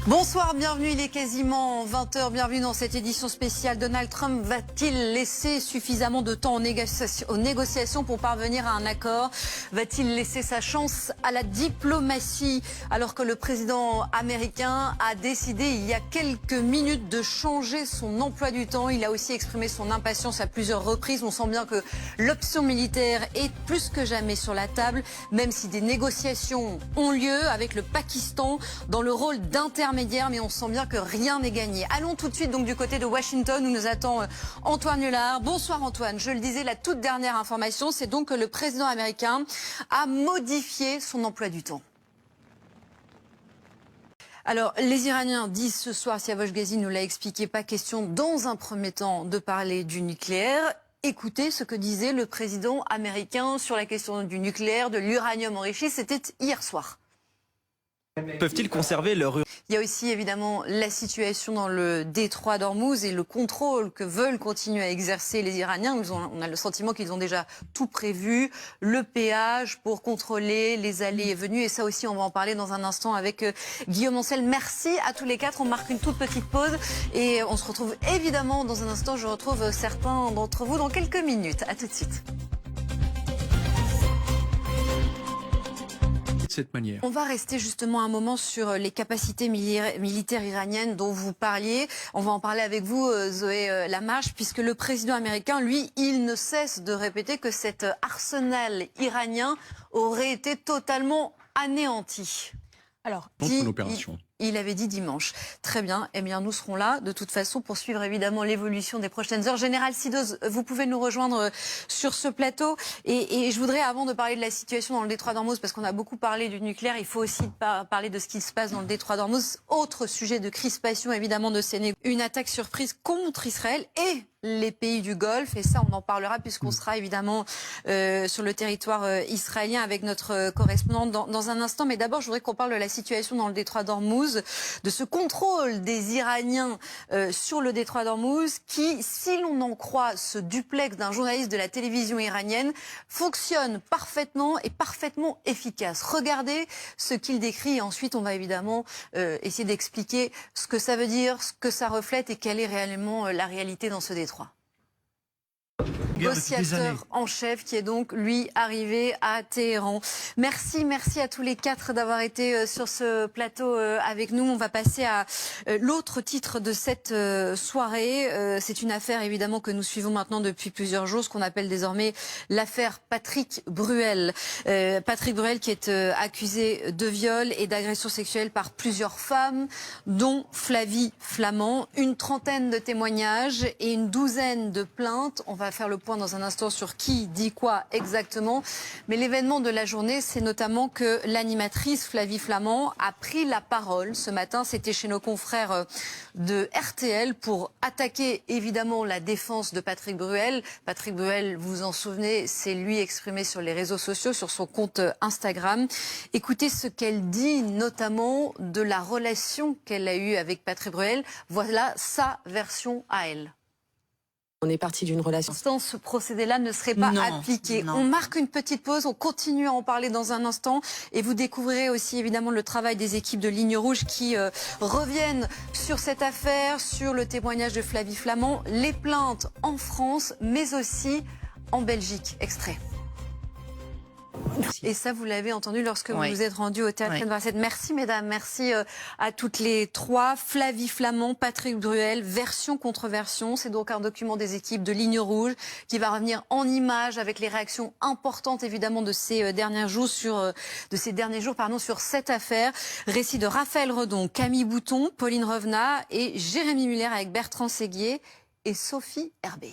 Bonsoir, bienvenue, il est quasiment 20h, bienvenue dans cette édition spéciale. Donald Trump va-t-il laisser suffisamment de temps aux négociations pour parvenir à un accord? Va-t-il laisser sa chance à la diplomatie alors que le président américain a décidé il y a quelques minutes de changer son emploi du temps? Il a aussi exprimé son impatience à plusieurs reprises. On sent bien que l'option militaire est plus que jamais sur la table, même si des négociations ont lieu avec le Pakistan dans le rôle d'intermédiaire. Mais on sent bien que rien n'est gagné. Allons tout de suite donc du côté de Washington où nous attend Antoine Nullard. Bonsoir Antoine. Je le disais, la toute dernière information, c'est donc que le président américain a modifié son emploi du temps. Alors, les Iraniens disent ce soir, Siavosh Ghazi nous l'a expliqué, pas question dans un premier temps de parler du nucléaire. Écoutez ce que disait le président américain sur la question du nucléaire, de l'uranium enrichi. C'était hier soir. Peuvent-ils conserver leur uranium? Il y a aussi évidemment la situation dans le détroit d'Ormuz et le contrôle que veulent continuer à exercer les Iraniens. On a le sentiment qu'ils ont déjà tout prévu, le péage pour contrôler les allées et venues. Et ça aussi, on va en parler dans un instant avec Guillaume Ancel. Merci à tous les quatre. On marque une toute petite pause et on se retrouve évidemment dans un instant. Je retrouve certains d'entre vous dans quelques minutes. À tout de suite. Cette manière. On va rester justement un moment sur les capacités militaires iraniennes dont vous parliez. On va en parler avec vous, Zoé Lamarche, puisque le président américain, lui, il ne cesse de répéter que cet arsenal iranien aurait été totalement anéanti. Alors, il avait dit dimanche. Très bien, eh bien nous serons là de toute façon pour suivre évidemment l'évolution des prochaines heures. Général Sidoz, vous pouvez nous rejoindre sur ce plateau. Et je voudrais, avant de parler de la situation dans le détroit d'Ormuz, parce qu'on a beaucoup parlé du nucléaire, il faut aussi parler de ce qui se passe dans le détroit d'Ormuz. Autre sujet de crispation évidemment de ces négociations. Une attaque surprise contre Israël et les pays du Golfe, et ça on en parlera puisqu'on sera évidemment sur le territoire israélien avec notre correspondante dans un instant. Mais d'abord je voudrais qu'on parle de la situation dans le détroit d'Ormuz, de ce contrôle des Iraniens sur le détroit d'Ormuz qui, si l'on en croit ce duplex d'un journaliste de la télévision iranienne, fonctionne parfaitement et parfaitement efficace. Regardez ce qu'il décrit et ensuite on va évidemment essayer d'expliquer ce que ça veut dire, ce que ça reflète et quelle est réellement la réalité dans ce détroit. Négociateur en chef qui est donc lui arrivé à Téhéran. Merci à tous les quatre d'avoir été sur ce plateau avec nous. On va passer à l'autre titre de cette soirée. C'est une affaire évidemment que nous suivons maintenant depuis plusieurs jours, ce qu'on appelle désormais l'affaire Patrick Bruel. Patrick Bruel qui est accusé de viol et d'agression sexuelle par plusieurs femmes, dont Flavie Flament. Une trentaine de témoignages et une douzaine de plaintes. On va faire le point dans un instant sur qui dit quoi exactement. Mais l'événement de la journée, c'est notamment que l'animatrice Flavie Flament a pris la parole ce matin. C'était chez nos confrères de RTL pour attaquer évidemment la défense de Patrick Bruel. Patrick Bruel, vous en souvenez, c'est lui exprimé sur les réseaux sociaux, sur son compte Instagram. Écoutez ce qu'elle dit notamment de la relation qu'elle a eue avec Patrick Bruel. Voilà sa version à elle. On est parti d'une relation. Ce procédé-là ne serait pas appliqué. On marque une petite pause, on continue à en parler dans un instant et vous découvrirez aussi évidemment le travail des équipes de Ligne Rouge qui reviennent sur cette affaire, sur le témoignage de Flavie Flament, les plaintes en France mais aussi en Belgique. Extrait. Et ça, vous l'avez entendu lorsque vous vous êtes rendu au théâtre de Vincennes. Merci, mesdames. Merci à toutes les trois. Flavie Flament, Patrick Bruel, version contre version. C'est donc un document des équipes de Ligne Rouge qui va revenir en images avec les réactions importantes, évidemment, de ces derniers jours sur cette affaire. Récit de Raphaël Redon, Camille Bouton, Pauline Revenat et Jérémy Muller avec Bertrand Séguier et Sophie Herbey.